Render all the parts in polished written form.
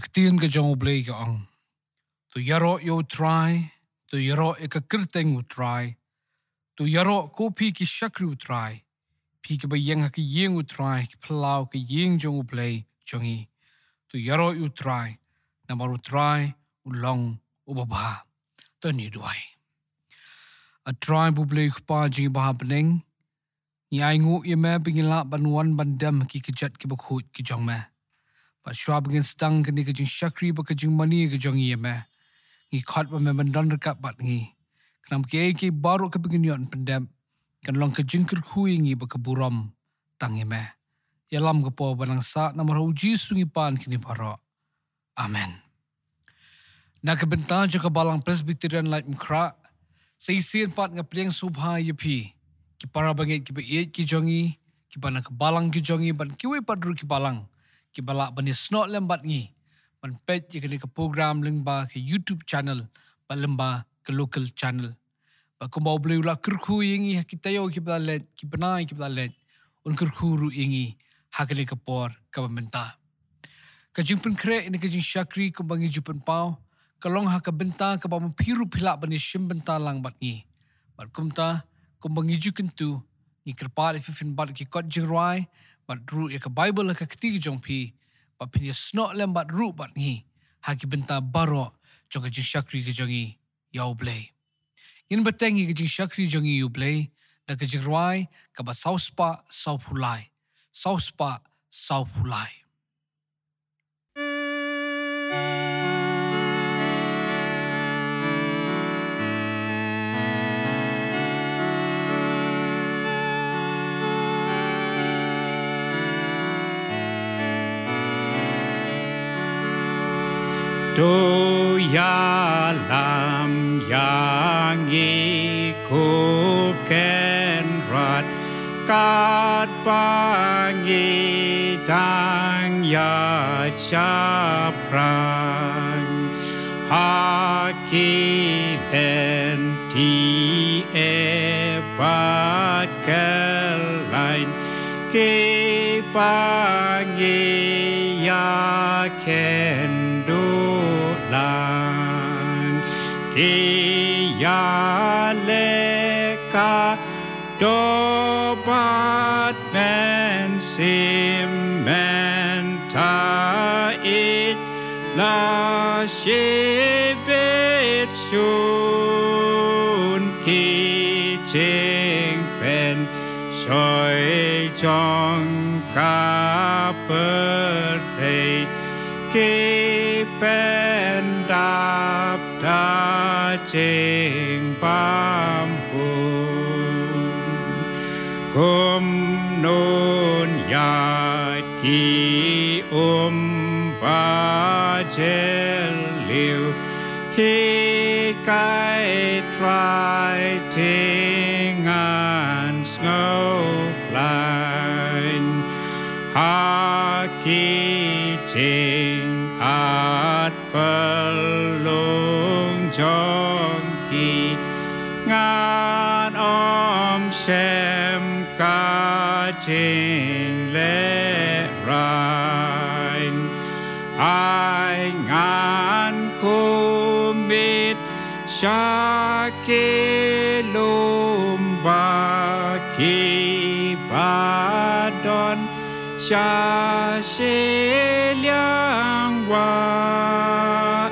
Kaktiin ka jong oblay ka ang. Tu yaro yo try, tu yaro eka kirteng u try, tu yaro ko pi ki shakri u try, pi ki ba yang ha ki yeng u try, ki plau ki yeng jong oblay jongi. Tu yaro u try, na maru try u long u baba. Tu ni duai. A try bu blay kpa jingi baha peneng, ni ai ngu ye me bingila banuan bandam ki kejat ki bakhut ki jong me. Ba shwa bingin stang kini kejing shakri ba kejing mani ke jong ye me. Ngi khat ba me bandan rekat bat ngi. Kenam ke baru ke bingin yon pendam. Kan long kejing kerhui ngi ba keburam tang ye me. Yalam ke po banang sa namar uji sungi pan kini para. Amen. Na ke bentang jo ke balang Presbyterian Light Mkra. Seisian pat ngapliang subha ye pi. Ki para bangit ki ba iet ki jongi. Ki ba nak balang ki jongi ban kiwe padru ki balang. Ki balak bani snot lembat ngi. Man pet je kena ke program lengba ke YouTube channel. Ba lemba ke local channel. Ba kumbau boleh ulah kerku yengi kita yo ki balalet. Ki benai ki balalet. Un kerku ru yengi. Hakene ke por ke benta. Kajing pen krek ini kajing syakri kumbangi jupen pau. Kalong ha ke benta ke ba mempiru pilak bani sim benta lang bat ngi. Bat kumta kumbangi juken tu. Ni kerpat ififin bat ki kot jingruai. Bat ru ya ke Bible ke ketiga jong pi. Bat pinya snok lem bat ru bat ngi. Haki benta barok jong kejing syakri ke jongi yau blay. In betengi kejing syakri jongi yu blay. Dan kejing ruai ke bat sauspa sau pulai. Sauspa sau pulai. Do ya lam yang ikuken rat kat pangi dang ya chaprang haki enti ebat kelain ke pangi ya kendo Kia leka dobat men simenta it la shibit shun ki ching pen shoi chong ka per thei ki pen đạp đa chênh bám hồn Gồm nôn yad ki ba chel liu Hi kai trai ting an ngâu plain Ha ki chênh at lung chong ki ngan xem ca ching lệ rain ai ngan kumit sha ki lum ba ki ba don sha se liang wa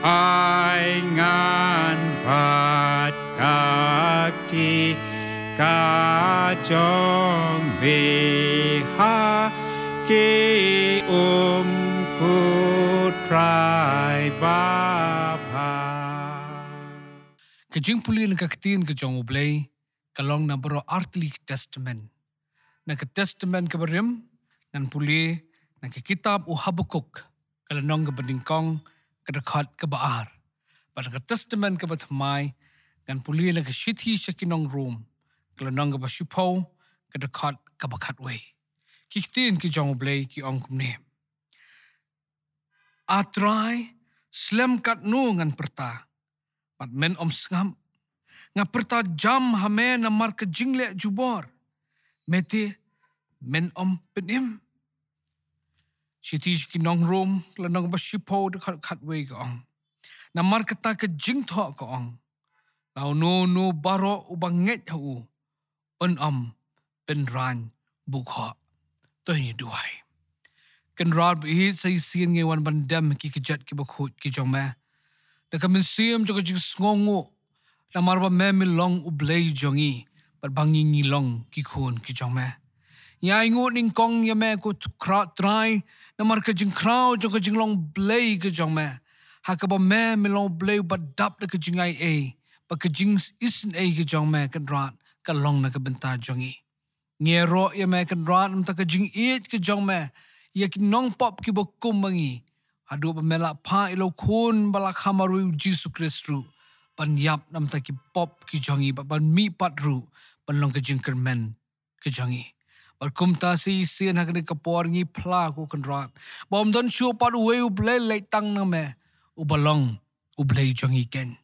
ai ngan bát các thi ca trong bề ha ki ku trai ba pa Kejing pulin kaktin ke jong oblay. Kalong na bro artli testament. Na ke testament ke berim. Nan puli na ke kitab u Habakuk. Kalanong ke beningkong kedekat ke baar. Pada ke testament ke batmai kan puli na ke shithi shakinong room. Kalanong ke basyupau kedekat ke bakat way. Kiktin ki jong oblay ki ong kumne. Atrai slam kat nu ngan perta. Pat men om sngam. Nga perta jam hame na mar ke jingle jubor. Mete men om penim. Siti ki nong rom la nong ba shipo de khat we ka ong. Na mar kata ka jing tho ka ong. Lau no baro ubanget hu on pen ran bu kho. To hi duai. Kan rod bi sai sin nge wan bandam ki jat ki ba khut ki jong ma. Da ka min sim jo ka jing sngongo. Na mar ba me mi long u blay jongi. But bangi ngi long ki khun ki jong ma. Ya ingut ning kong ya me ko try na mar ka jing kraw jo ka jing long blay ki jong ma. Ha ka ba me mi long blay ba dap da ka jing ai e. Ba ka jing isin e ki jong ma kan rat ka long na ka benta jongi. Nge ro ya me kan rat ta ka jing eat ki jong ma. Ya ki nong pop ki ba kumbangi. Adu ba mela pa ilo kun balak hamaru Jesu Kristu. Ban yap nam ta ki pop ki jongi ba ban mi patru ban long ka jing kermen ki jongi. Bar kumta si sian hakne kapor ngi pla ko kan rat. Ba om don shu pat we u ble le tang na me. U balong u ble jongi ken.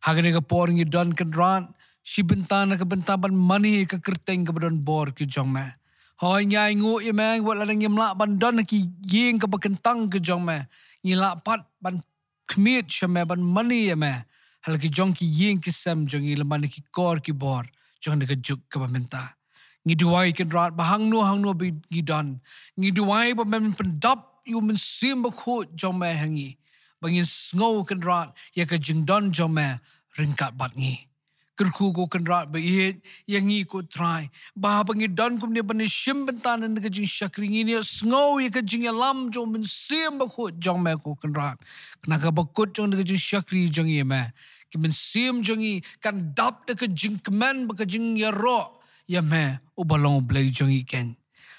Hakne kapor ngi don kan rat. Si benta na ka benta ban mani ka kerteng ka ban bor ki jong me. Hoi nyai ngu ye meng wat la ngim la ban don ki yeng ka ba kentang ki jong me. Ngi la pat ban kmit shame ban mani ye me. Hal ki jong ki yeng ki sem jongi la man ki kor ki bor jong ka juk ka ba menta. Ngi duai kan rat ba hang no bi gi don. Ngi duai ba men pendap yu men sim ba khot jong me hangi. Bangin snow kan rat ya ka jing don jong me ringkat bat ngi. Kerku ko kan rat ba yet yang ngi ko try. Ba bangi don kum ne ban shim bentan ne ka jing shakri ngi ne snow ya ka jing lam jong men sim ba khot jong me ko kan rat. Kna ka ba kot jong ne ka jing shakri jong ye me. Ki men sim jongi kan dap de ka jing kemen ba ka jing ya ro. Ya me u balong blay jongi ken.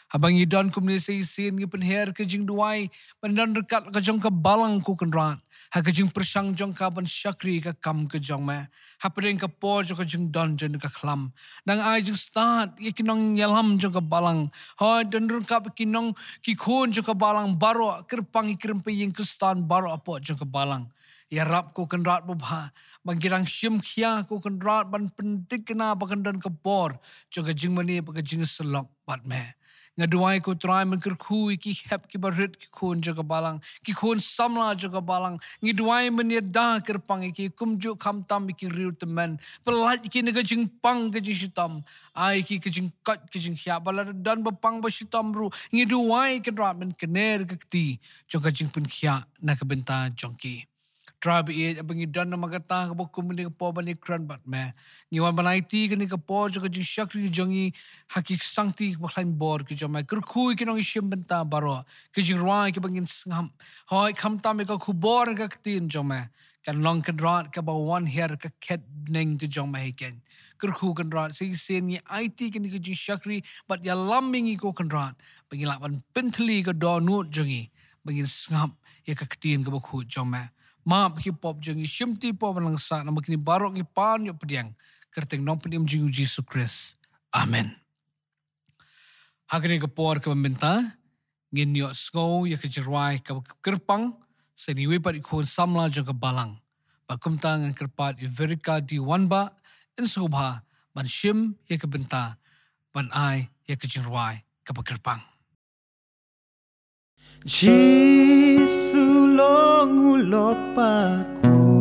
Habang i don kum ne say sin ngi pen her ka jing duai ban don rekat ka jong ka balang ko kan rat. Ha ka jing persang jong ka ban shakri ka kam ka jong me. Ha pereng ka po jong ka jing don jong ka klam. Nang ai jing start ye kinong yalam jong ka balang. Ha don rekat kinong ki khon jong ka balang baro kerpang kirempe yeng kristan baro apo jong ka balang. Ya rap ko kan rat bubha bangirang shim khia ko kan rat ban pentik kena bakan dan kebor joga jing mani baka jing selok bat me ngaduai ko try men kerkhu ki hep ki barit ki khon joga balang ki khon samla joga balang ngiduai men ya da kerpang ki kumju kham tam ki riu temen pelat ki ne jing pang ki jing shitam ai ki jing kat ki jing khia balar dan bapang ba shitam ru ngiduai kan rat men kener ki joga jing pun khia na ka benta jongki Tribe it abangi dan na magata ka bokum ni ka po bani kran bat me ngiwan banai ti ka ni ka po jo ka jing shakri jongi hakik sangti ka baklan bor ki jomai kerkhui ki nong ishim benta baro ki jing ruai ki bangin sngam hoi kham tam ka khubor ka tin jomai kan long kan rat ka ba one hair ka ket neng ki jomai ken kerkhu kan rat si sen ni IT ki ni ka jing shakri bat ya lamingi ko kan rat bangin laban pentli ka do nut jongi bangin sngam ya ka tin ka bokhu jomai ma bagi pop jongi shimti pop lang sa na magni barok ni pan yo pediang kerteng nong pedim jingu Jesus Christ. Amen. Hagni ka por ka benta ngin yo sko ya ka jirwai ka kerpang sa niwe pat ikon samla jong ka balang. Bakumtang ang kerpat yu verika di wanba in sobha ban shim ya ka benta ban ai ya ka jirwai ka kerpang. Jesu long ulok pakordor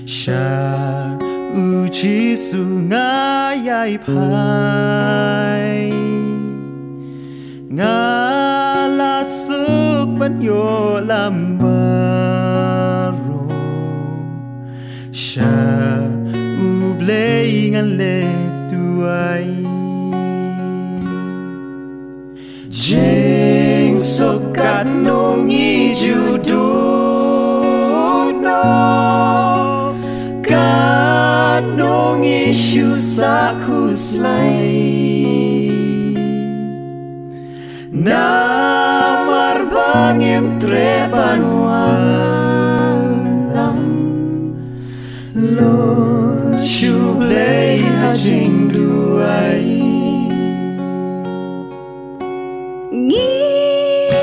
Siya Jesu ngayay pay Ngalasuk banyo lambaro Siya ublay ngan letuay Jing sokat nungi judul no Kat nungi syusakus lay Namar bangim trepan walam Lo syublay hajing duay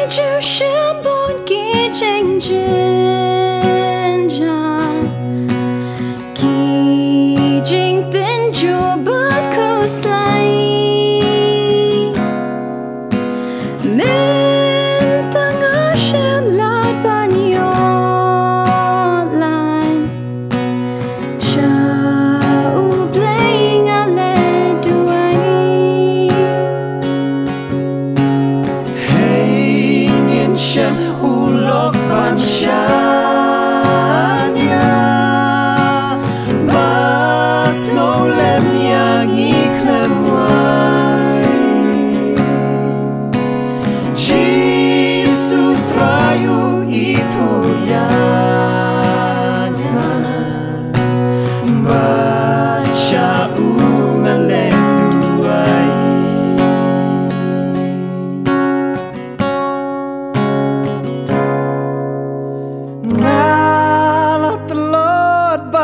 Ju shambon ki cheng chen jang ki jing ten ju bat ko slai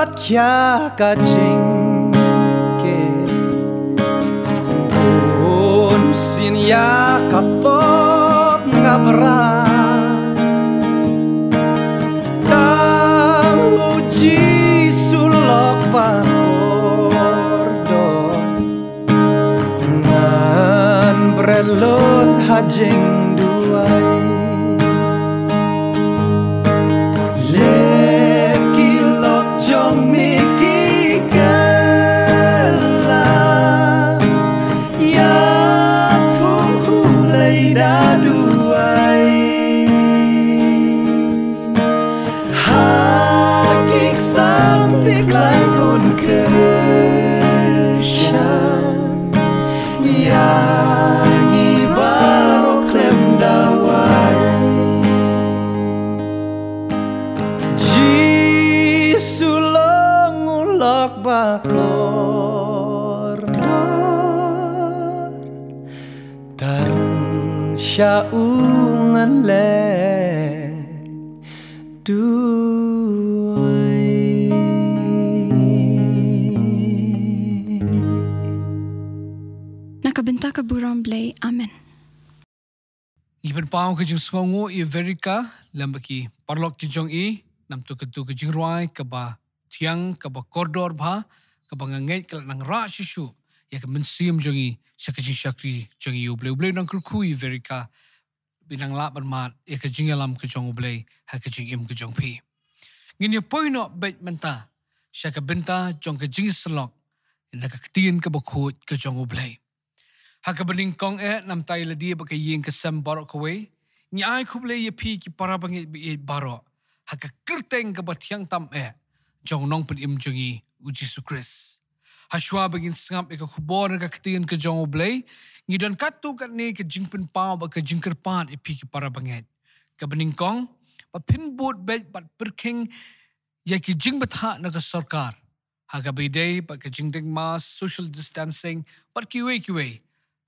Lord kya ka ching ke Bun sin ya kapop ngapra Tang uji sulok pakordo Ngan brelot hajeng duai Syaungan le duai Nakabenta ka buram blay. Amen. Iban pao ke jing songo i Amerika lambaki parlok ki jong i nam tu ke jing ruai ke ba tiang ke ba koridor ba ke ba ngai ke nang ra shishu ya ke mensiam jong i syakji syakri jong i uble nang kurku i Amerika binang la ban mat e ke jing alam ke jong uble ha ke jing im ke jong pi ngin ye poino bet menta syaka benta jong ke jing slok na ka tien ke ba khot ke jong uble ha ke bening kong nam tai la dia ba ke yeng ke sam barok we nyai khuble ye pi ki para bangi bi baro ha ke kerteng ke ba thiang tam jong nong pen im jong i uji sukris Hashwa begin sangap ke khubor ka ktien ke jong uble ngidan katu kat ni ke jingpen pau ba ke jingker pat epi ki para banget ke bening kong ba pin boot bet bat perking ya ki jing batha na ka sarkar ha ka bidei ba ke jingding mas social distancing bat kiwe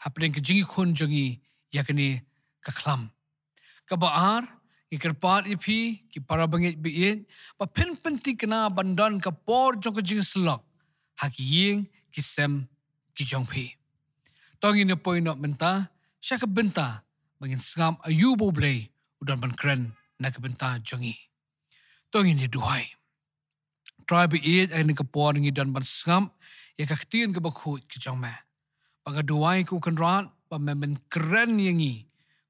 happening ke jingi khun jongi ya kini ka khlam ka baar ikar pat epi ki para banget biin ba pin penti kena bandan ka por jong ke jing slok hak ying kisem ki jong pi tong in poi no menta sya ka benta bangin skam ayubo blay udan ban kren na ka benta jongi tong in duhai tribe it ai ka por ngi dan ban skam ya ka ktien ka bakhut ki jong ma baga duai ku kan ran ba men kren yangi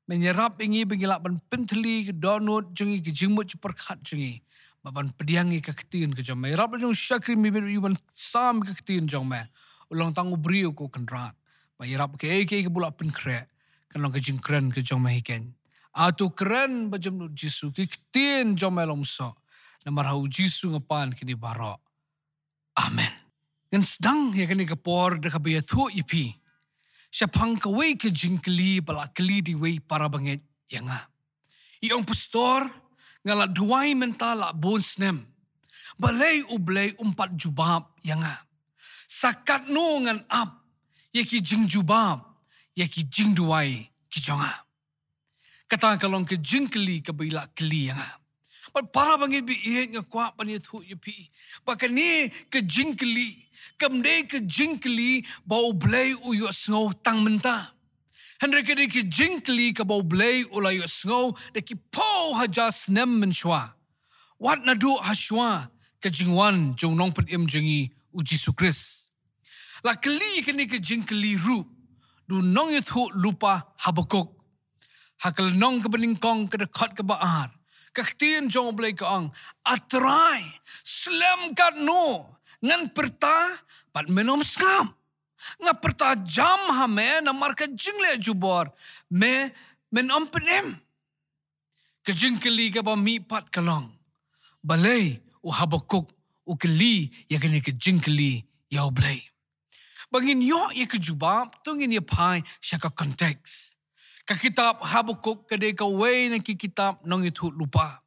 menyerap ingi bengilak ban pentli ke donut jongi ki jingmut perkhat jongi baban pediangi ke ktien ke jom rap jong syakri mi ban sam ke ktien jom ulang tangu brio ko kenrat ba rap ke bulak pen kre kan long ke jing kren ke jom hiken atu kren ba jom jisu ke ktien jom long so namar hau jisu ngapan kini baro amen kan sedang ya kini ke por de ka be thu ipi syapang ke we ke jing kli bala kli di we para banget yanga iong pastor ngala duai mentala bons nem balai ublay umpat jubab yanga sakat no ngan ap yaki jing jubab yaki jing duai ki jonga kata kalong ke jing kli ke bila kli yanga but para bangit bi nga kwa pan thu yepi bakani ke jing kli kamde ke jing kli ba ublay u yo snow tang menta Henry kini ki jingkli ka bau blay ulay sngo de ki po hajas nem menshwa. Wat na do hashwa ka jingwan jong nong pen im jingi uji sukris. La kli kini ki jingkli ru du nong yuthu lupa habakuk. Hakal nong ka bening kong ka dekat ka baar. Ka ktien jong blay ka ang atrai slam kat no ngan perta pat menom skam. Nga perta jam hame na marka jingle jubor me men ompenem ke jingkeli ka ba mi pat kalong balay u habakuk u keli ya kene ke jingkeli ya blay bangin yo ya ke jubab tungin ya pai syaka konteks ka kitab habakuk ka de ka way na ki kitab nong itu lupa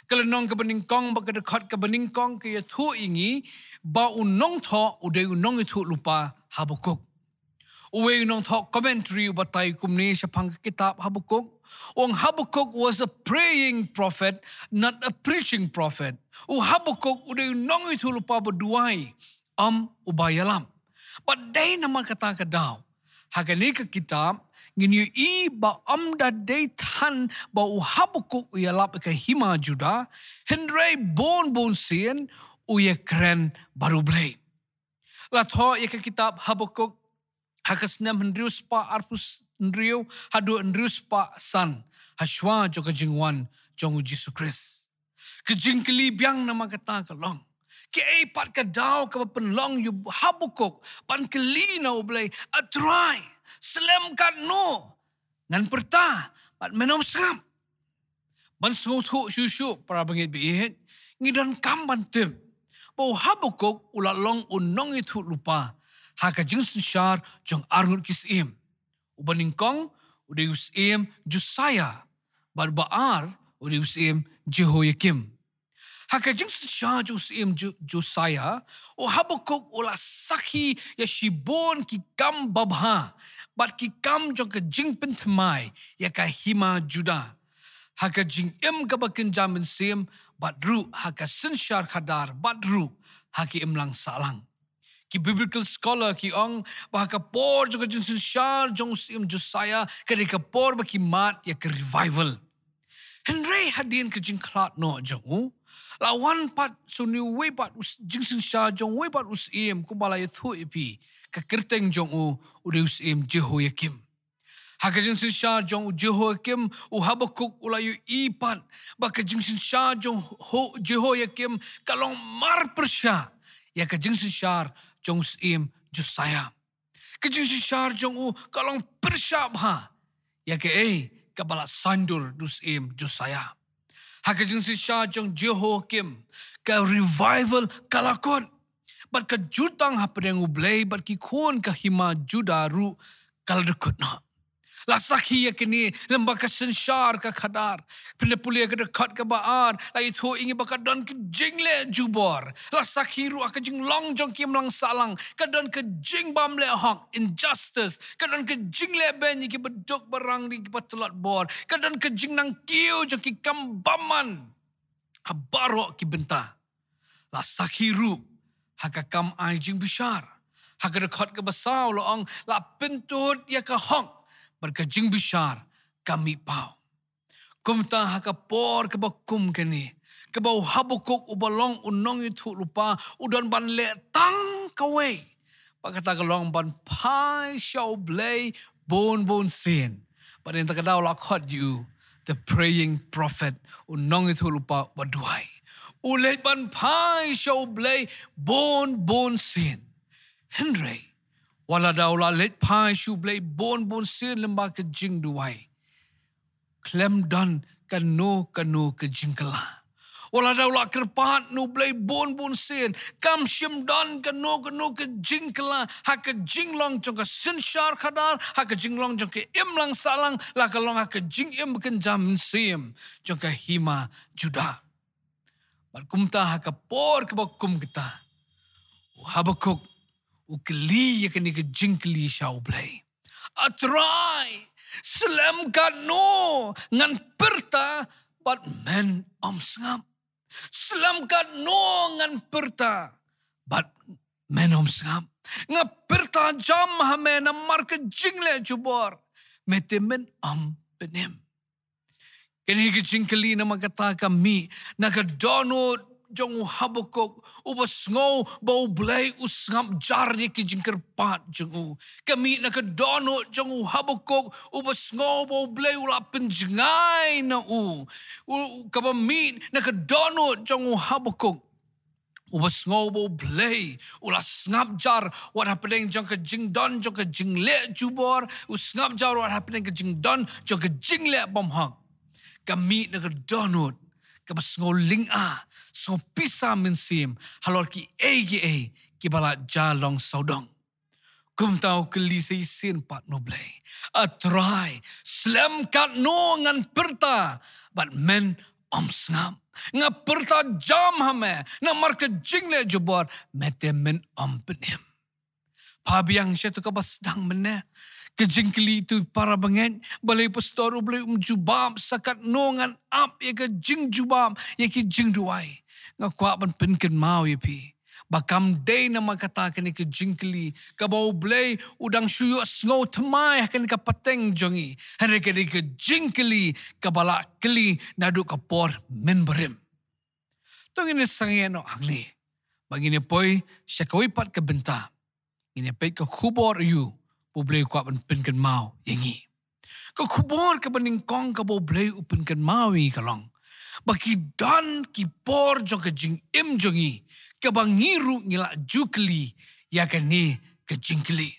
kalau nong ka beningkong ba ka dekat ka beningkong ka ya thu ingi ba unong tho u de unong itu lupa Habakuk. Uwe nong thok commentary batay kumni sa pang kitab Habakuk. Ong Habakkuk was a praying prophet, not a preaching prophet. Habakkuk udah nong itu lupa berduai ubayalam. But day nama kata kadau. Hakani ke kitab nginu I ba da day tan ba Habakkuk uyalap ke hima Juda. Hendrai bon sien uye keren baru blay. Latho ya ke kitab Habakkuk hakasnam hendrius pa arpus hendriu hadu hendrius pa san hashwa jo kejingwan jong Jesus Christ. Kejingkeli biang nama kata kalong. Ke pat kadau ke penlong yu Habakkuk pan keli na ublay atrai selem kat no ngan perta pat menom skam. Ban suhu syusyu para bangit bihet ngidan kam bantim. Bau Habakkuk ulalong unong itu lupa. Haka jing syar jong arngut kisim. Ubaningkong udiusim Josiah. Barbaar udiusim Jehoiakim. Haka jing syar jong sim Josiah. Habakkuk ula sakhi ya shibon ki kam babha. Bat ki kam jong ke jing pentemai ya ka hima Juda. Haka jing kabakin jamin sim. Badru haka sensyar khadar badru haki imlang salang. Ki biblical scholar ki ong bahaka por juga jeng sensyar jong sim Josiah kadika por baki mat ya ke revival. Henry hadin ke jeng klat no jong lawan pat suni we pat jeng sensyar jong we pat usim kubala yathu ipi ke kerteng jong ude usim Jehoiakim. Haka jeng sensyar jong Jehoiakim Habakkuk ulayu ipan baka jeng sensyar jong Jehoiakim kalong mar persya ya ka jeng sensyar jong sim Josiah. Ka jeng sensyar jong kalong persya bha ya ka kabala sandur dus sim Josiah. Haka jeng sensyar jong Jehoiakim ka revival kalakon bat ka jutang hapadeng ublay bat ki kon ka hima Juda ru kaldekut na. La sakhi ya kini lembaka sensyar ka khadar pinde pulia ka dekat ka baar la itu ingi baka don ke jingle jubor la sakhi ru ka jing long jong kim lang salang ka don ke jing bam le hok injustice ka don ke jingle ben ki bedok barang di patulat bor ka don ke jing nang kiu jong ki kam baman habaro ki benta la sakhi ru haka kam ai jing bishar haka dekat ka basau loong la pentut ya ka hok berkajing bishar kami pau. Kumta haka por ke bakum kini. Ke bau Habakkuk ubalong unong itu lupa udan ban le tang kawai. Pakata kalong ban pai shau blay bon sin. But in takadaw lakot you the praying prophet unong itu lupa waduai. Ulet ban pai shau blay bon sin. Henry wala daw la let pai shu blay bon sin lemba ke jing duai. Klem don kanu ke jing kala. Wala daw la kerpat nu blay bon sin. Kam shim don kanu ke jing kala. Ha ke jing long jong ke sensyar khadar. Ha ke jing long jong ke im lang salang. La ke long ha ke jing im bukan jam sim. Jong ke hima Juda. Barkumta ha ke por ke bakum kita. Habakkuk ukeli ya kini ke jingkeli syau blay. Atrai selam kano ngan perta bat men sengam. Selam kano ngan perta bat men sengam. Nga perta jam hame na marke jingle jubor. Mete men benem. Kini ke jingkeli na magkata kami na kadonod jong Habakkuk ubas ngo bau blay usngam jar ye ki jingker pat jong kami na kadono jong Habakkuk ubas ngo bau blay ula penjengai na kabami na kadono jong Habakkuk ubas ngo bau blay ula ngap jar what happening jong ka jingdon jong ka jingle jubor usngap jar what happening ka jingdon jong ka jingle bomhang kami na kadono kabas ngo linga so pisa mensim halor ki ki bala jalong saudong. Kum tau kelisi sin pat noblay. Atrai slam kat no ngan perta but men sngam. Nga perta jam hame na marka jingle jubor mete men penim. Pabiang siya tu kabas dang mene. Kejingkeli tu para banget balai pastor boleh jubam sakat nongan ap ya ke jing jubam ya ki jing duai ngakwa ban penken mau ya pi bakam day nama kata kini kejingkeli kabau blay udang shuyo snow temai akan ka pateng jongi hari kini kejingkeli kabala keli nadu kapor menberim tong ini sangeno angli bagini poi syakawi pat ke benta ini pei ke khubor you boleh kuat penken mau yangi. Kau kubur ke bening kong kau boleh penken mau i kalong. Bagi dan kipor jong ke jing im jongi ke bangiru ngila jukli ya ke ni ke jingkli.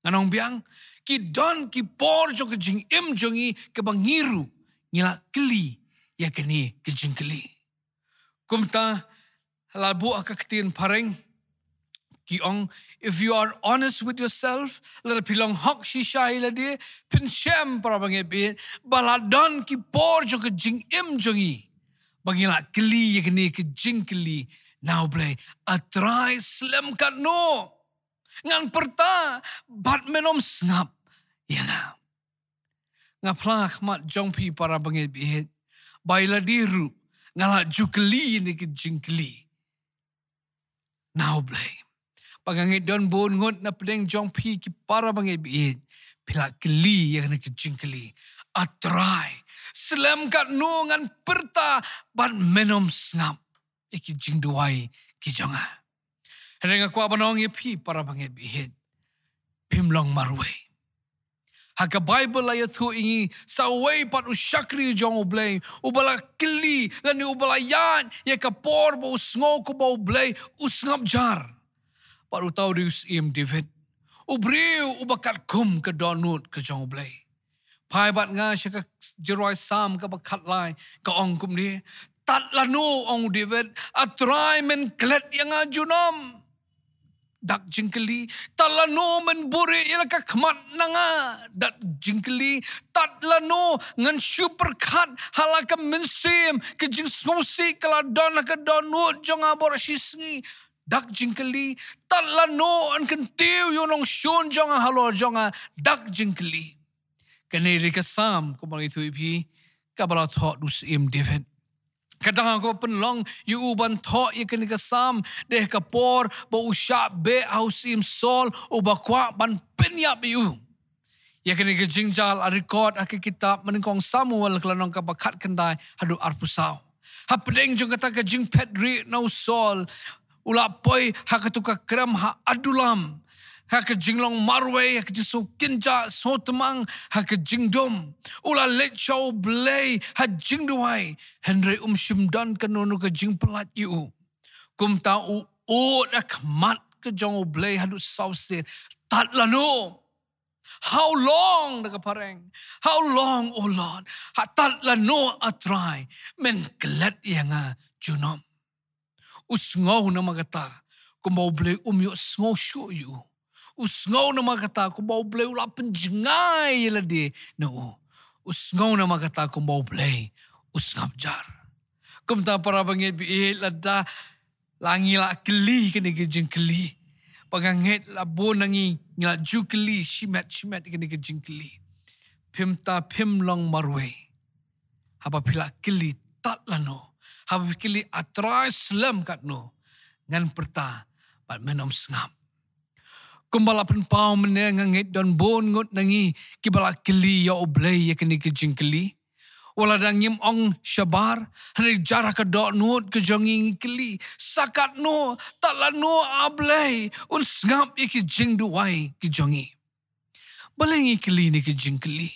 Nganong biang ki dan kipor jong ke jing im jongi ke bangiru ngila kli ya ke ni ke jingkli. Kumta labu akaktien pareng Kiong, if you are honest with yourself, let pilong hok shisha ila dia, pin syam para bangai be, baladon ki por jo ke jing im jongi. Bangila keli ye kini ke jing keli, now blay, atrai slam kat no. Ngan perta, bat menom sngap, ya nga. Ngaplak mat jong pi para bangai be, baila diru, ngala jukeli ni ke jing keli. Now blay. Pagangit don bon ngot na pedeng jong pi ki para bangai biit. Pila keli yang na kejing keli. Atrai. Selam kat no ngan perta ban menom sngap. Iki jing duai ki jonga. Hereng aku abanong ye pi para bangai biit. Pimlong marwe. Haka Bible ayat tu ingi sawai pat usyakri jong ublay. Ubala keli lani ubala yan. Ya kapor ba usngo ko ba ublay usngap jar. Paru tahu dius im David. Ubriu ubakat kum ke donut ke jong blay. Pai bat nga syaka jeruai sam ke bakat lai ke ong kum ni. Tat lanu ong David. Atrai men klet yang ajunom. Dak jingkeli. Tat lanu men buri ila ka kmat nanga. Dak jingkeli. Tat lanu ngan super kat halaka mensim. Ke jing snosi kala don ke donut jong abor sisngi. Dak jingkeli, tak lano an kentiu yonong syun jonga halor jonga dak jingkeli. Keneri kesam ko bang itu ipi kabala thok dus im David. Kadang ko penlong yu uban thok ye keni kesam deh kapor ba usya be aus im sol ubakwa ban penyap yu. Ya keni ke jingjal a record ak kitab menengkong Samuel kelanong ka bakat kendai hadu arpusau. Ha pedeng jong kata ke jing pedri no sol ulapoi hakatuka kram ha adulam hak jinglong marwe hak jisu kinja so temang hak jingdom ula let show blay ha jingduai henry shimdan kanono ke jing pelat yu kum ta u dak mat ke jong blay hadu sause tat lano. How long nakapareng? How long, oh Lord? Hatat lano atrai men kelat yang junom. Usngaw na magata kung baublay umyo sngaw shuyu. Usngaw na magata kung baublay ula penjengay ladi no. Usngaw na magata kung baublay usngap jar. Kung ta para bangit biit lada langi la keli kini kejeng keli. Pagangit labo nangi ngila ju keli shimet kini kejeng keli. Pim long marwe. Haba pila keli tat lano. Habikili atrai slam kat no. Ngan perta pat menom sengap. Kumbala pen pau menengangit don bon ngot nangi kibala keli ya oblay ya kini kejing keli. Wala dang nyim ong syabar. Hani jarah ke dok nut ke jongi keli. Sakat no taklah no ablay. Un sengap ya kejing duai ke jongi. Balengi keli ni kejing keli.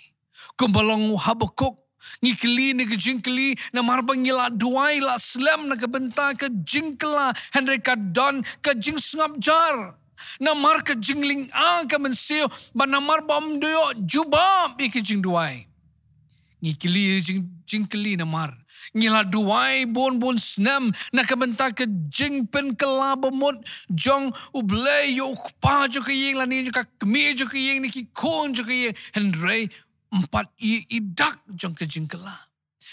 Kumbalong habakuk. Ngikeli ni ke jingkeli na marbang ngila duai la slam na kebenta ke jingkela henry kadon ke jing sngap jar na mar ke jingling ang ke mensio ba na marbam doyo jubab ke jing duai ngikeli jingkeli na mar ngila duai bon snam na kebenta ke jing pen kelabamot jong ublay yo pa jo ke yeng la ni jo ka kemi jo ke yeng ni ki kon jo ke yeng henry 4 idak jong ke jingkela.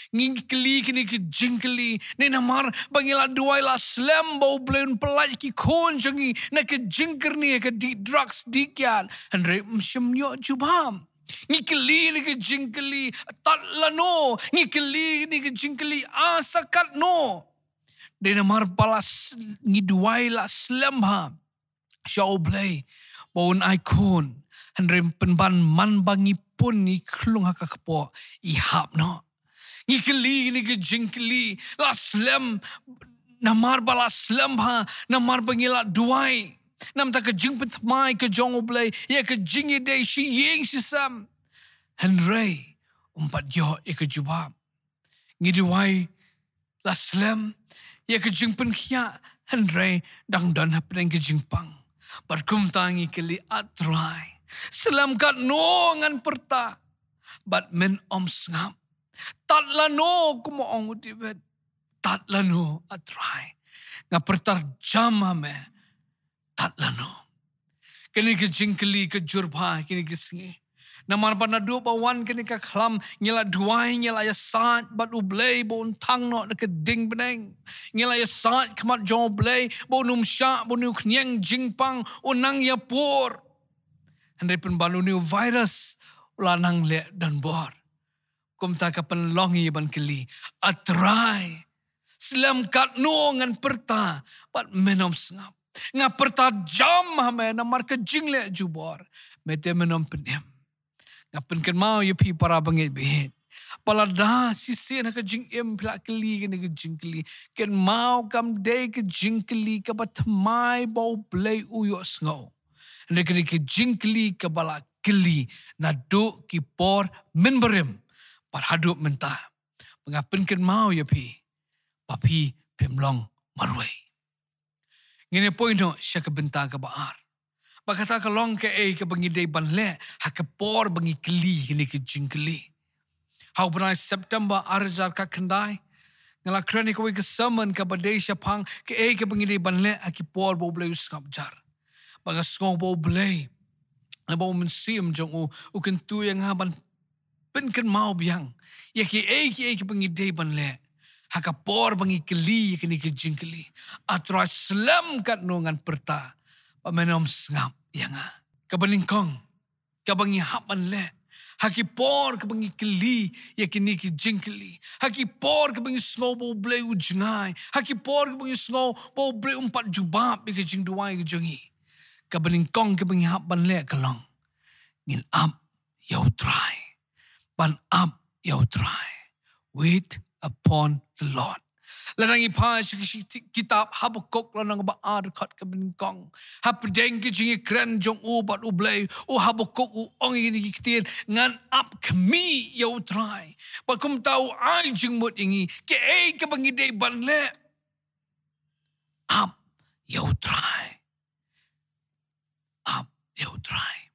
Ngi keli kini ki jingkeli. Ni namar bangila duai la slam bau blun pelai ki kon jangi. Na ke jingker ni ke di drugs dikian. Andre msyamyo jubam. Ngi keli ni ke jingkeli. Tat lano. Ngi keli ni ke jingkeli. Asakat no. Ni namar balas ngi duai la slam ha. Syau blay. Baun ikon. Andre penban man bangi pun ni klung haka kepo. Ihap no. Ngi keli ni ke jingkeli la slam namar bala slam ha namar bangila duai nam ta ke jing pentmai ke jong oblay ya ke jing ide shi yeng sisam henry umpat yo ke juba ngi duai la slam ya ke jing pen khia henry dang dan hapeng ke jing pang barkum tangi keli atrai slam kat no ngan perta bat men om sngam tat lano kumo ong utivet. Tat lano atrai. Nga pertarjam hame. Tat lano. Kini ke jingkeli ke jurba kini ke singi. Naman pa na do pawan kini ka klam ngila duai ngila ya saat bat ublay bon tang no na ke ding beneng. Ngila ya saat kamat jong ublay bon umsya bon uknyang jingpang unang ya por. Handai pun balu ni virus ulanang le dan bor. Kumta ka penlongi ban keli atrai slam kat no ngan perta pat menom sngap nga perta jam hame namar ke jingle jubor mete menom penem nga penken mau ye pi para bangit behet palada sisi na ke jing em pla keli ke jingkeli ken mau kam day ke jingkeli ka batmai bau play uyo sngo ne ke jingkeli ka bala keli na do ki por minberim par hadup mentah. Mengapinkan mau ya pi. Papi pemlong marway. Ngine poin no siya ka benta ka baar. Pagkata ka long ka ke bangiday banle. Ha ka por bangi keli kini ke jingkeli. Hau benai September arjar ka kendai. Ngala krani ka wika saman ka badai siya pang ka bangiday banle. Ha ki por bo blay uskap jar. Baga skong bo blay. Na bo mensiam jong u kentu yang haban penken mau biang ya ki bangiday banle haka por bangi keli kini ke jingkeli atra slam kat nongan perta pamenom sngap yanga kabalingkong kabangi hapan le haki por kabangi keli ya kini ke jingkeli haki por kabangi snow bo blay ujngai haki por kabangi snow bo blay umpat jubab ke jing duai ke jongi kabalingkong kabangi hapan le kalong ngin up yau try ban up yau try. Wait upon the Lord. Lanang ipa kitab Habakuk lanang baar kat kabingkong. Hapdeng kijingi kren jong ubat ublay. O Habakuk u ongi ni kitin ngan up kami yau try. Bakum tau ay jing mut ingi ke kabangiday banle. Up yau try. Up yau try.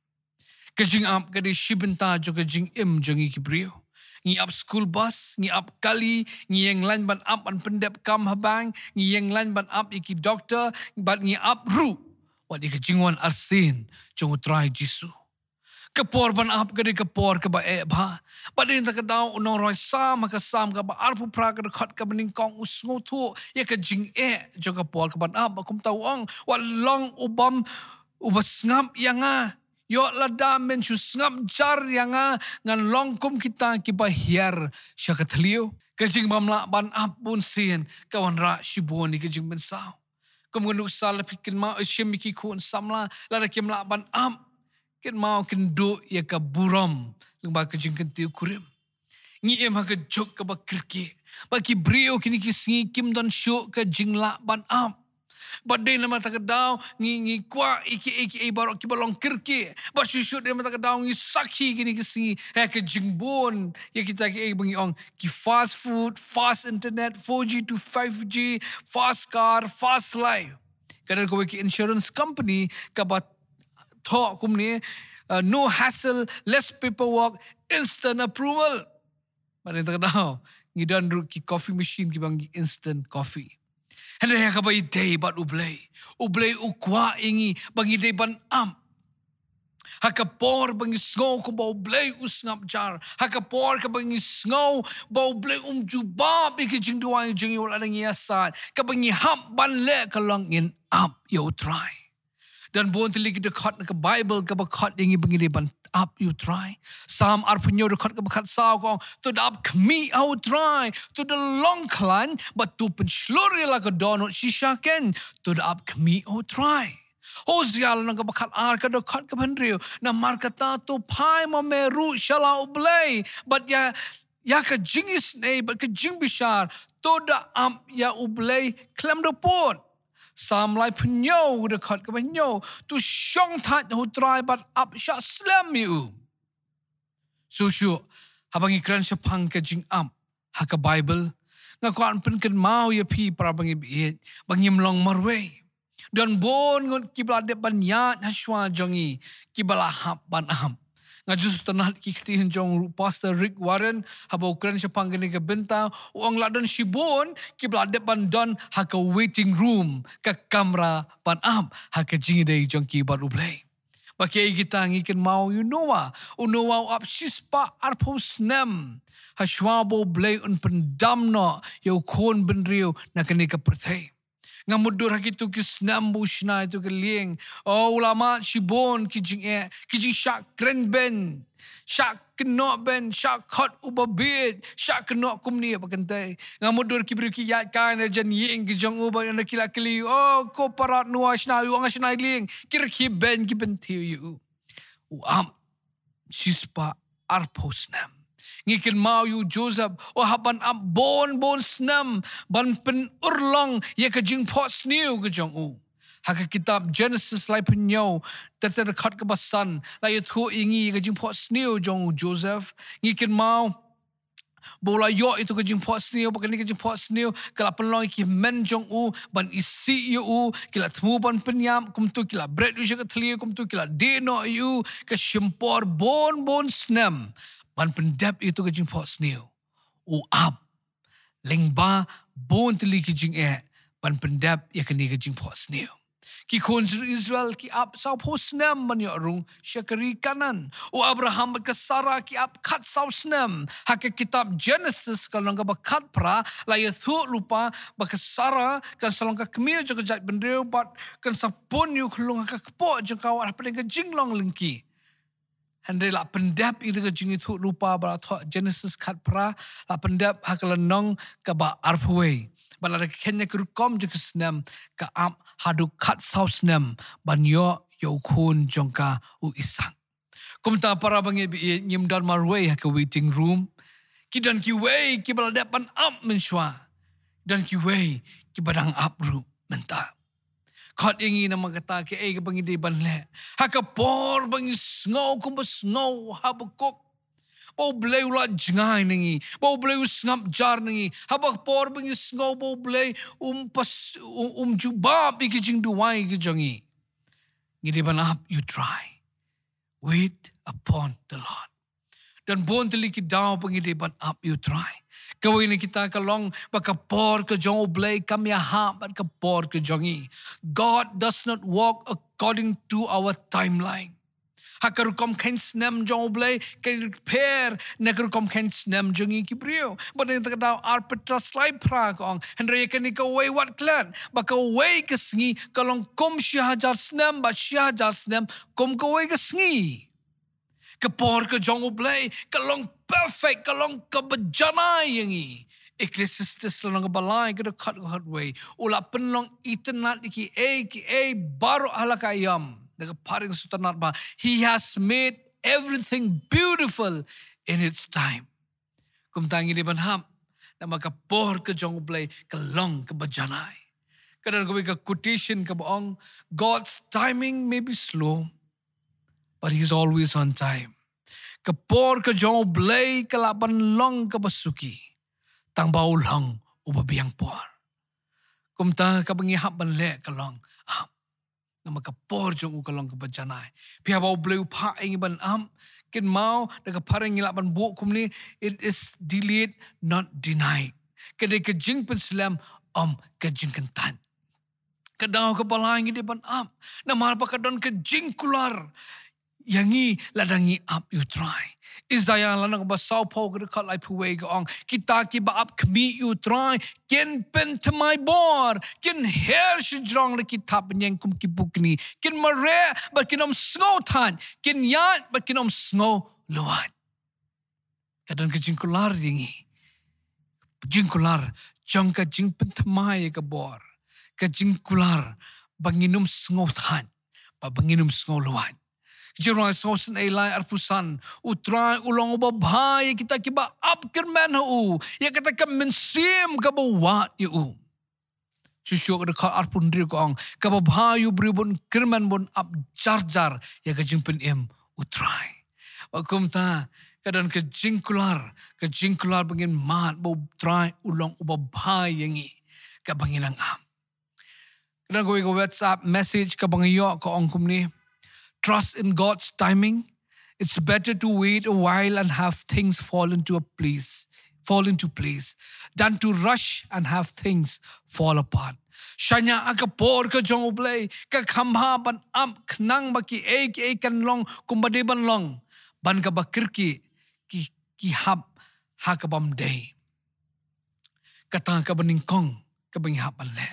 Kajing up kadi shibenta jo kajing jangi kibrio. Ngi up school bus, ngi up kali, ngi yang lain ban up an pendep kam habang, ngi yang lain ban up iki doktor, bat ngi up ru. Wat iki jingwan arsin jong utrai Jisu. Kepor ban up kadi kepor ke ba ba. Badin ta kadau unong roi sam ka sam ka ba arpu pra ka khat ka bening kong usngo thu ya ka jing jong kepor ka ban up kum tau ong wat long ubam ubas ngam yanga. Yo lada men su ngam jar yanga ngan longkum kita kibahiar syakatliu kajing bamla ban apun sien kawan ra shibon ni kajing bensau kemudian usal pikin ma shemiki kun samla lada kimla ban am ken mau kendo ya ka buram lengba kajing kentiu kurim ngi em ha ka jok ka ba kirki ba ki brio kini ki singi kim don sho ka jingla ban am badai nama tak kedau ngi kwa iki barok ki balong kirki ba shushu dia mata kedau ngi sakhi kini kisi ke jingbon ya kita ki bengi ong ki fast food fast internet 4G to 5G fast car fast life kadang ko ki insurance company ka ba tho kumni no hassle less paperwork instant approval badai tak kedau ngi dan ki coffee machine ki bangi instant coffee. Hendak yang kabai day bat ublay ukwa ingi bangi day ban am. Hakapor bangi snow ko bau blay usngap jar. Hakapor ka bangi snow bau blay jubab ikijing duwang jing wala nang yasat. Ka bangi hap ban le kalong in up yo try. Dan buon tili kita kat ke Bible ka bakat ingi bangi ban up you try. Sam arpunyo de kat ka bakat saw kong to the up kmi out try to the long clan but to pen sluri la ka donut shishaken to the up kmi out try. Hosea lang ka bakat ar ka dekat ka pendriu na mar kata to pai ma meru shala ublay but ya ka jingis nei but ka jing bishar to the ya ublay klem do port sam lai punyo dekat ka punyo to shong tat ho try but up sha slam you so habang ikran sa pang ka jing ha ka Bible nga kwan pen kan mau ya pi para bangi biet bangim long marway. Dan bon ngon kibla de banyat haswa jongi kibla hap ban am nga jus tanah ki khtin jong Pastor Rick Warren habo kran siya pangani ka benta uang ladon shibon kibla de ban don ha ka waiting room ka kamera ban am ha ka jingi dei jong ki baru play bakai kita ngiken mau unowa up sispa arpos nem haswa bo blay un pendamno yo kon benrio na kani ka perthai ngamudur hakitu kisnam bushna itu kelieng ulama shibon kijing syak kren ben syak keno ben syak khot ubabit syak keno kumni pakantai ngamudur kibri ki yat kan jan ying kijong uba na kila kili ko parat nuashna uang ashna lieng kirki ben ki bentiu yu sispa arposnam ngikin mau yu Joseph haban bon snam ban pen urlong ye ka jing pot snew ka jong haka kitab Genesis lai penyo tata dekat ke basan lai thu ingi ka jing pot snew jong Joseph ngikin mau bola yo itu ka jing pot snew bakani ka jing pot snew kala penlong ki men jong ban isi yu kila tmu ban penyam kum tu kila bread yu ka thli kum tu kila deno yu ka shimpor bon snam ban pendap itu ke jing pot snew up lengba bon tili ke jing ban pendap ya kani ke jing pot snew ki kon Israel ki up sau posnam ban yo rung syakari kanan Abraham ke Sarah ki up kat sau snam hak kitab Genesis kalau ka bakat pra la ya thu lupa ba ke Sarah kan salong ka kemil jo ke jat bendeu bat kan sapun yu khulung ka kpo jo ka wa paling ke jinglong lengki Handai la pendap ira ka jingi thu lupa bala tho Genesis khat pra la pendap hakalanong ka ba arpwe bala ka kenya kurkom je snam ka am hadu khat south snam ban yo khun jongka u isang kumta para bangi bi nyimdan marwe ha ka waiting room kidan ki way ki bala dap ban am menshwa dan ki way ki badang up ru menta Kot ingi na magkata ki ay bangi di banle. Hakapor bangi sngaw kumbas sngaw habakop. Bau blay ula jngay nangi. Bau blay usngap jar nangi. Habakpor bangi sngaw bau blay jubab ikijing duway kijangi. Ngidi ban up you try. Wait upon the Lord. Dan bon teliki daw bangi ban up you try. Kawin ni kita kalong bakapor ke jong oblay kami ha bat kapor ke jongi. God does not walk according to our timeline. Hakarukom ken snem jong oblay ken repair nakarukom ken snem jongi kibrio. But in the daw arpitra slide pra kong Henry ken ka way what clan baka way ke sngi kalong kom syahajar snem ba syahajar snem kom ka way ke sngi. Kapor ke jong oblay kalong perfect kalong kabajanay yangi Ecclesiastes lang balay kada kat way ula penlong itanat ki a baro halakayam daga paring sutanat ba he has made everything beautiful in its time kumtangi di banham na makapor ke jong oblay kalong kabajanay kadang ko ka quotation ka baong God's timing may be slow but he's always on time. Kapor ka jong oblay kalaban long kabasuki. Tang bau long ubabiyang por. Kumta kabangi haban le kalong. Na makapor jong ukalong kabajanay. Pia bau oblay upa ingi ban kin mau na kaparang ilaban buok kumni. It is delayed not denied. Kada kajing penslam kajing kentan. Kadaw kabalang hindi ban na mahal pa kadon kajing kular. yangi ladangi up you try. Isaiah lanang ba sao po ka kat lai puwe ka ong kita ki ba up kmi you try ken pen to my bor ken her shjong le kita penyeng kum ki bukni ken mare ba ken sngo tan ken yat ba ken sngo luat. Kadang ka jingkular dingi. Jingkular jangka jing pen tamai ka bor. Ka jingkular banginum sngo tan ba banginum sngo luat. Jirai sosan elai arpusan utrai ulong ubabhai kita kiba up kerman hu ya kata ka mensim ka bawat yu cucuk dekat arpun diri kong ka babhai bribun kerman bon up jar ya ka jingpen utrai wakum ta kadang ka jingkular bangin mat bo trai ulong ubabhai yangi ka bangilang am kadang ko WhatsApp message ka bangiyo ka ong kumni. Trust in God's timing. It's better to wait a while and have things fall into place than to rush and have things fall apart. Shanya akapor ka jong ublay ka khamha ban am knang baki ek kan long kumbade ban long ban ka bakirki ki hab hakabam day. Kata ka baningkong ka bang haban le.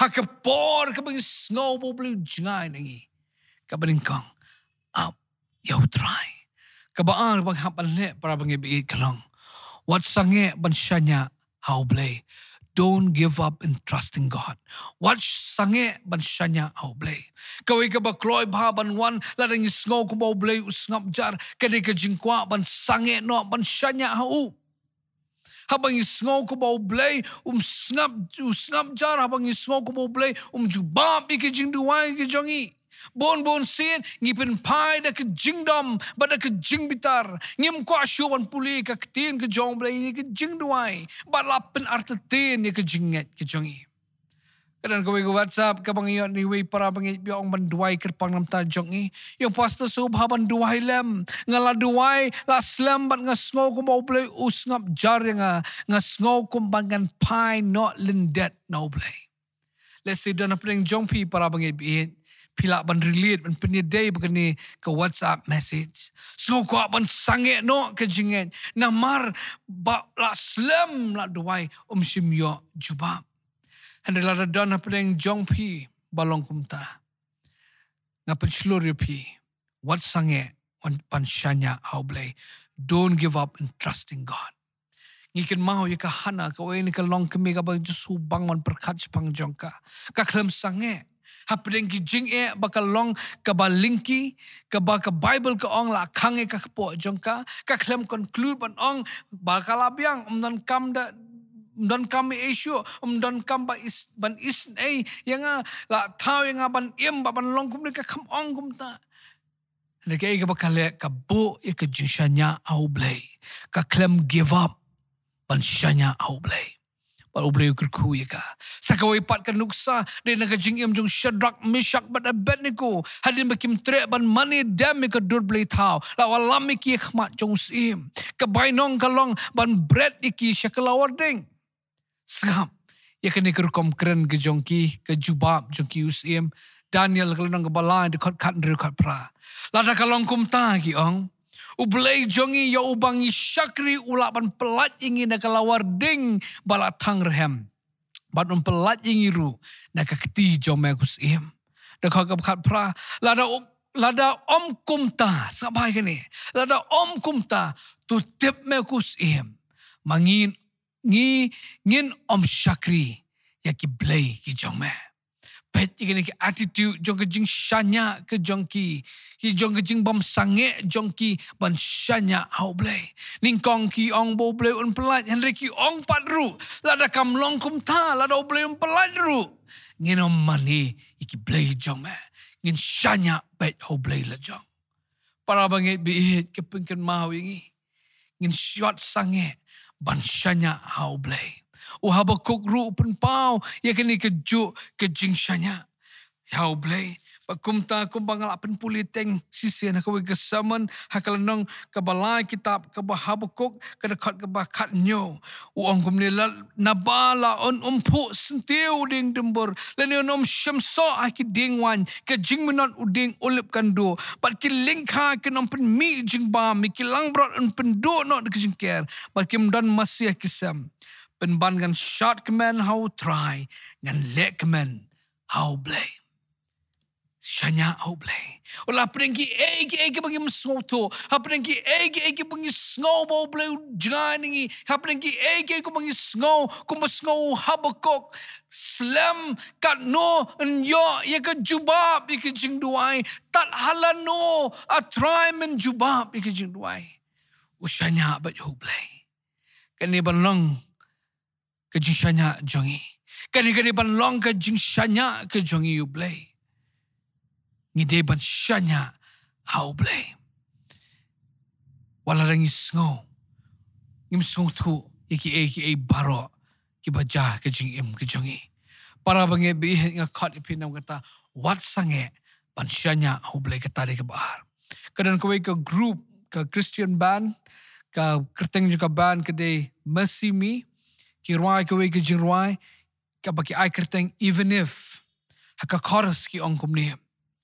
Hakapor ka bang snow blue jngai nangi. Kabaningkong up yaw try. Kabaan bang hapan le para bang ibiit kalong. What sange ban shanya how play. Don't give up in trusting God. What sange ban shanya how play. Kaway ka ba kloy ba ban wan ladang isngaw ko ba play usngap jar kadi ka jingkwa ban sange no ban shanya how. Habang isngaw ko ba play usngap jar habang isngaw ko ba play jubab ikijing duway kijongi. Bon sin ngipin pai da ke jingdom bada ke jingbitar ngim kwa shuan puli ka tin ke jong blai ke jingduai ba lapen artetin ke jinget ke jongi kadang ko WhatsApp ka bang yon ni we para bang biong banduai kerpang nam ta jongi yung pastor sub haban duai lem ngala duai la slam bat ngasngo ko ba blai usngap jar nga ngasngo ko bangan pai not lindet no blai. Let's see dan apeng jong pi para bang ibit pila ban relate ban penyeday begini ke WhatsApp message. So ko ban sange no ke jinget namar ba la slam la duai simyo jubab. Handela dan apeng jong pi balong kumta. Ngapen sluri pi what sange on pan shanya aublay. Don't give up in trusting God. Ngikin mau ya ka hana ka we ni ka long kemi ka ba jusu bangon perkat pang jongka. Ka klem sange hapring ki jing bakal long ka ba linki ka ba ka Bible ka ong la khange ka po jongka ka klem conclude ban ong bakal abyang dan kam issue dan kam ba is ban is yang la tau yang ban ban long kum ka kham ong kum ta neke ka bakal ka bo ka jishanya au blay ka klem give up ban shanya au blay. Baru beliau kerku ya ka. Sakawai pat kan nuksa di naga jingim jong Shadrach, Meshach bat Abednego. Hadin bakim trek ban mani dam ka dur beli tau. Lawa lami ki khmat jong sim. Kebainong kalong ban bread iki syakalawar ding. Segam. Ya kan ikerkom keren ke jongki ke jubab jongki usim. Daniel kalong ke balai dekat kat dekat pra. Lada kalong kumta ki ong. Ublay jongi ya ubangi syakri ulapan pelat ingin nak lawar ding balatang rehem. Badun pelat ingi ru nak keti jomegus im. Dak kat pra lada om kumta sabai kene. Lada om kumta tu tip mekus im. Mangin ngin om syakri ya ki blay ki jome. Pet ikene ki attitude jong ke jing shanya ke jongki ki jong ke jing bam sange jongki ban shanya au blay ningkong ki ong bo blay un pelat henry ki ong patru lada kam long kum ta lada blay un pelat ru ngin om mani iki blay jong me ngin shanya pet au blay la jong para bangi bi ke pengken mau ingi ngin shot sange ban shanya au blay Habakuk ru pen pau ya kini keju ke jingshanya. Yau blay Pakumta kumbang lapan puliteng sisian hakawi kesaman hakalanong kabalai kitab kabahabukuk kadekat kabakat nyo. Uang kumnila nabala on umpu sentiu ding dembur. Lani on syamso aki dingwan ke jing menot uding ulip kando. Pat ki lingka ke nompen mi jing bam ki langbrot on pendu not ke jing ker. Pat ki mdan masih kisam. Penban gan shot kemen how try gan lek kemen how blame. Shanya oblay. Ola prengki egi bagi msoto. Ha prengki egi bagi snow oblay janingi. Ha prengki egi bagi snow kumba snow habakok. Slam kat no nyo ye ke jubab ye ke jingduai. Tat halano a try men jubab ye ke jingduai. Ushanya bat oblay. Kani banlong ke jingshanya jongi. Kani banlong ke jingshanya ke jongi oblay. Ngide ban shanya how blame. Wala rangi sngo. Ngim sngo tu eki baro ki baja ke jing im ke jongi. Para bange bi nga khat ipinam kata what sange ban shanya how blame kata de ke bahar. Kadang kowe ke group ke Christian band ka kerteng juga band ke de Mercy Me ki ruai kowe ke jing ruai ka baki ai kerteng even if haka chorus ki ongkom ni.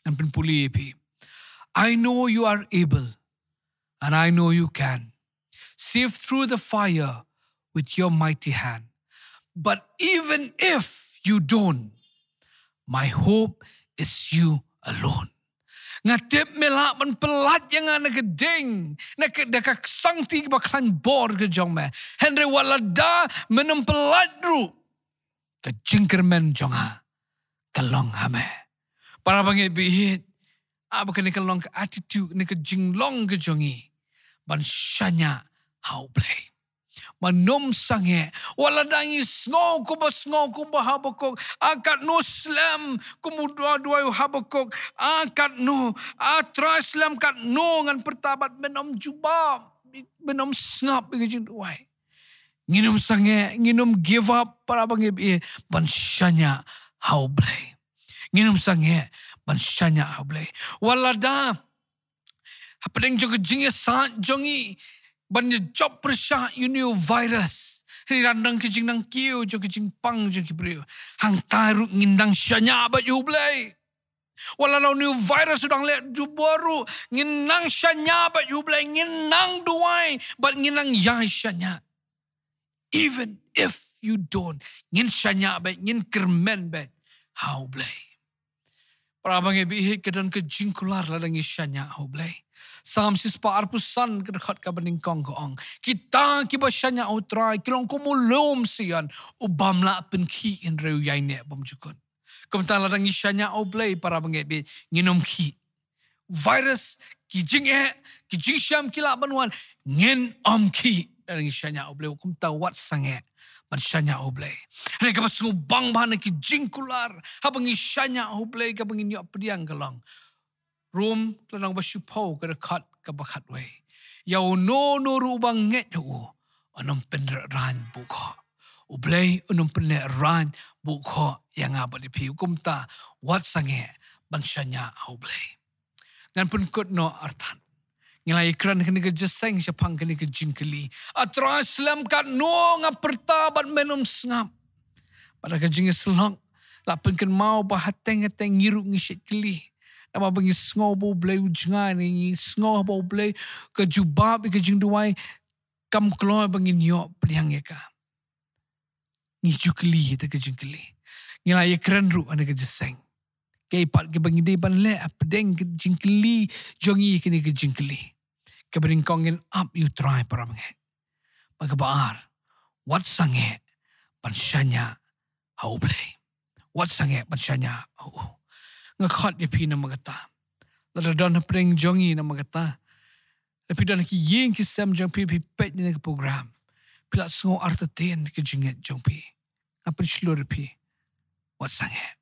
And penpuli pi. I know you are able, and I know you can. Sift through the fire with your mighty hand. But even if you don't, my hope is you alone. Ngatip melak man pelat yang ana gedeng. Nak dekak sangti baklan bor ke jong me. Henry walada menum pelat ru. Ke jingkermen jonga. Kalong hame. Para bangi bihit. Apa kena kalong ke attitude ni ke jinglong ke jongi. Ban shanya how play. Manum sange. Waladangi sngo kumba habakok. Akat no slam kumudua habakok. Akat no. Try slam kat no ngan pertabat menom jubab. Menom snap ke jingduai. Nginum sange. Nginum give up. Para bangi bihit. Ban shanya how play. Nginum sange ban shanya hable walada hapeng jong jinge sa jongi ban job persah you virus ni randang ke jing nang kiu jong jing pang jong kibriu hang taru ngindang shanya ba you blay walada new virus udang le juboru nginang shanya ba you blay nginang duai but nginang ya shanya even if you don't ngin shanya ba ngin kermen ba how blay. Para bangi bihit kedan ke jingkular ladang isyanya oblay. Sam sispa arpusan kedekat ka bening kong koong. Kita kiba syanya utrai kilong kumulom siyan ubam la penki in reu yaine bom jukun. Kementan ladang isyanya oblay para bangi bihit nginom ki. Virus ki jing syam kila banuan ngin ki ladang isyanya oblay kumta wat sange. Bansyanya oblay. Hari ka pasungu bang bahan ki jingkular. Habang isyanya oblay ka bangin yo pediang kalong. Room lanang basyupaw ka dekat ka bakat way. Yaw no rubang nget yaw. Anong penderan buko. Oblay anong penderan buko yang abad di piu kumta wat sange bansyanya oblay. Ngan pun kot no artan. Ngilai ikran kena ke jeseng siapang kena ke jingkeli. Atra Islam kat no ngapertabat menum sengap. Pada ke jingkeli selong. Lapan kan mau bahateng-hateng ngiruk ngisyit keli. Nama bangi sengaw bau belai ujangan ni. Sengaw bau belai ke jubab ke jingduai. Kam keluar bangi nyok peliang eka. Ngiju keli itu ke jingkeli. Ngilai ikran ru ane ke jeseng. Kaya ipat ke bangi depan le. Pedeng ke jingkeli. Jongi kena ke jingkeli. Kebening kongin up you try para menget. Magabaar. What sange pansyanya hau play. What sange pansyanya hau. Ngakot di pina magata. Ladadon na pring jongi na magata. Lapidan ki ying ki sem jong pi pet ni ke program. Pila sengo artaten ke jinget jong pi. Ngapan slur pi. What sange.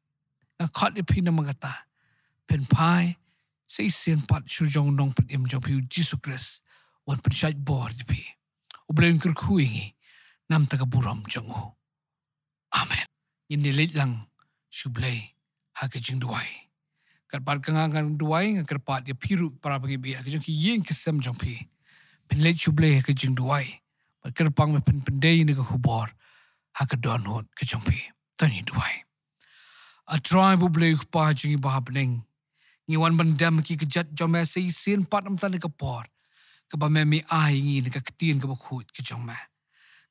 Ngakot di pina magata. Pen pai. Sa isian pat syurjong nong pen im jong piu Jesus Christ wan pen syait bor di pi. Ublay yung kerkuingi nam taga buram jong o. Amen. Inilit lang syublay haka jing duway. Kerpat kengangan duai kerpat dia piru para bagi biar kejong ki yeng kesem jong pi. Penlet chuble kejong duai. Kerpang me pendai ni ke hubor. Hak don hot kejong pi. Tani duai. A try bu ble pa jing ba bening. Ngi wan bandam ki kejat jom me sei sin pat am tan ke por. Ke ba me mi ai ngi ni ke ketien ke bakut kejong me.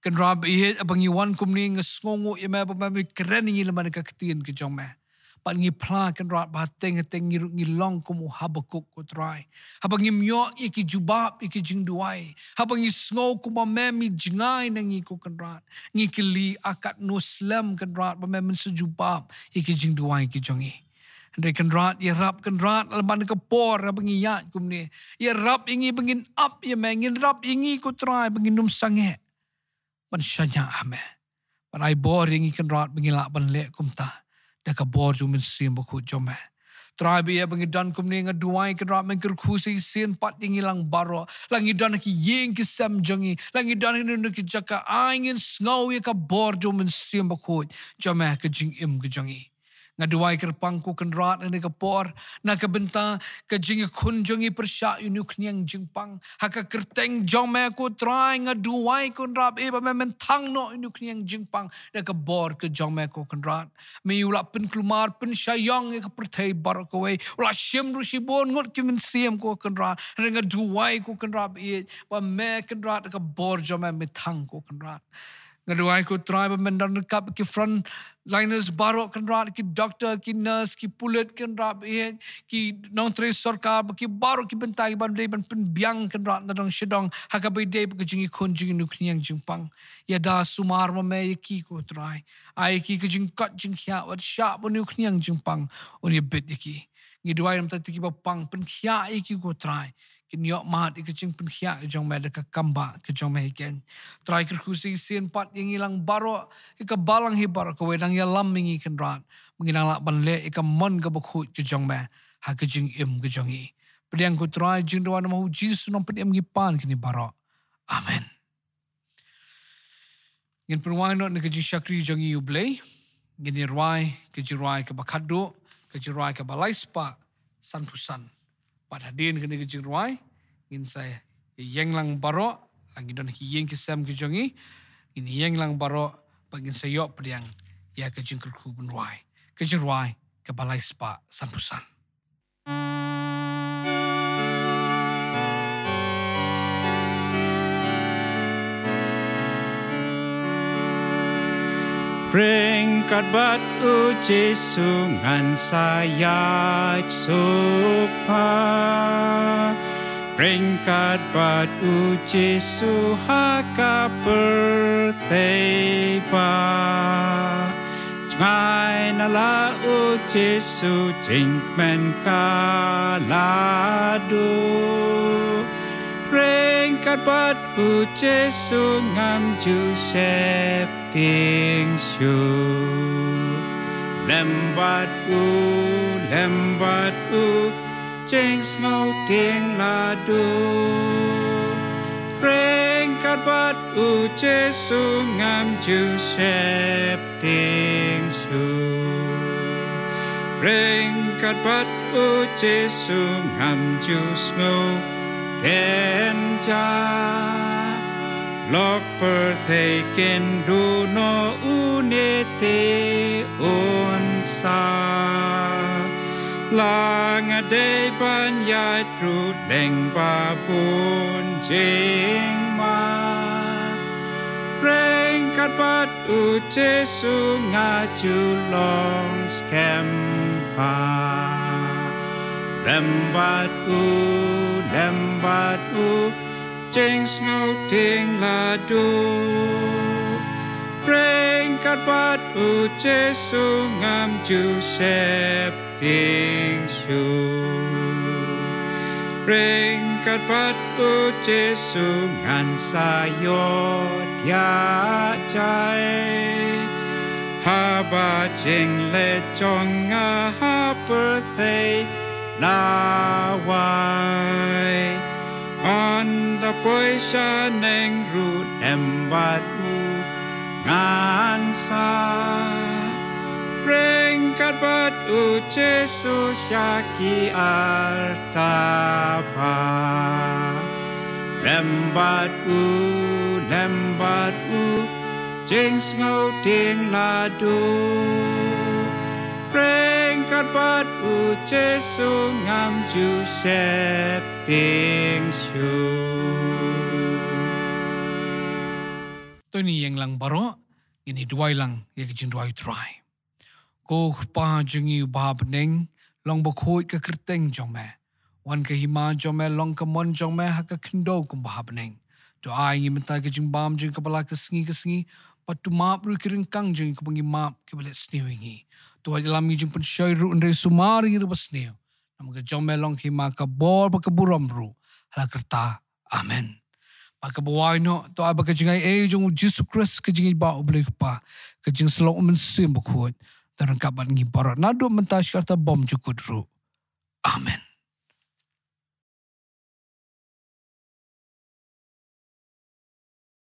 Kan rab ihe abang ngi wan kum ni ngesngongo ye me ba me keren ngi leman ke ketien kejong me. Pat ngi pla kan rat ba teng ngi long kum habakuk ko try. Habang ngi myo iki jubab iki jing duai. Habang ngi sngo kum ba me mi jingai ngi ko kan rat. Ngi kili akat nuslam kan rat ba me men sejubab iki jing duai ki jongi. Andai kan rat ya rap kan rat alban ke por abang ngi yat kum ni. Ya rap ingi bangin up ya me ngin rap ingi ko try bangin num sange. Ban syanya ame. Ban ai bor ingi kan rat bangin lak ban lek kum ta. Daka bor ju min sim bakut jome. Trabi ya bangi dan kum ni ngaduai kan rat men kerkusi sin pat ingilang baro. Langi dan ki yeng ki sam jongi. Langi dan ni ki jaka angin sngow ya ka bor ju min sim bakut jome ke jing im ke jongi. Ngaduai kerpangku kan rat ni ka por na ka benta ke jing kun jongi persya unuk niang jingpang. Haka kerteng jome ku try ngaduai kun rat e ba men thang no unuk niang jingpang da ka bor ke jome ku kan rat. Mi ula pen klumar pen syayang ka perthai bar ko we ula syem ru sibon ngot ki men sim ku kan rat. Renga duai ku kan rat e ba me kan rat ka bor jome me thang ku kan rat. Ngaduai ku try ba men dan kap ki front liners barok kan rat ki doctor ki nurse ki pulit kan rat ki nong tres sarkar ki barok ki bentai ban dei ban pen biang kan rat nadong shedong haka bai dei ke jingi kon jingi nuk niang jingpang ya da sumar ma me ki ku try ai ki ke jing kat jing khia wat sha bu nuk niang jingpang oni bet ki ngiduai nam ta ki ba pang pen khia ki ku try nyok mat ke jing pen khia jong me ka kamba ke jong me ken try ker khusi sin pat yang ilang baro ke balang hi bar ko wedang ya lam mingi kan rat menginang lak ban le ke mon ke bakhut ke jong me ha ke jing im ke jong i pediang ku try jing doan mau jisu nom pediam gi pan kini baro amen ngin perwai no ne ke jing syakri jong i ublei ngin rai ke jirai ke bakado ke jirai ke balai spa san pusan pada din kena ke jirwai in saya yang lang baro lagi don ki yang ki sam ki jongi in yang lang baro pagin sayo pediang ya ke jingkur ku bunwai ke jirwai ke balai spa san pusan Ringkat bat u Jesu ngan saya supa Ringkat bat u Jesu haka perteba Jangai nala u Jesu jingmen kalado Ringkat bat u Jesu ngam Joseph ting shu lembat u jing ngau ting ladu ringkat bat u Jesu ngam Joseph ting shu ringkat bat u Jesu ngam Jus ngau kenja Lok pertheken do no unete unsa Lang ade ban yai tru deng babun jing ma Ringkat bat u Jesu ngaju long skempa Lembat u Jing ngau ting ladu Ringkat bat u Jesu ngam Joseph ting shu Ringkat bat u Jesu ngan sayo tia chai Haba jing le chong a ha birthday lawai Anda poisa neng rut embat u ngan sa Ringkat bat bat u Jesu syaki artaba. Lembat u jings ngau ting ladu. Reng kat bat u Jesu ngam ju sep ting shu. Tôi ni yang lang baro, ini duai lang ya ke jing duai try. Ko pa jingi ba beneng long bokoi ke kerteng jong me. Wan ke hima jong me long ke mon jong me ha ke kendo kum ba beneng. Do ai ngi mentai ke jing bam jing ke bala ke sengi patu map ru kiring kang jing ke bengi map ke belet sniwingi. Tu ai lam jing pun syai ru ndre sumari ru basniu. Nam ke jong me long hima ke bor ba ke buram ru. Hala kerta. Amen. Maka bawai no to aba kejingai jong Jesus Christ kejingai ba boleh pa kejing selok mensim bukut dan kaban ngi barat nado mentas kata bom cukut ru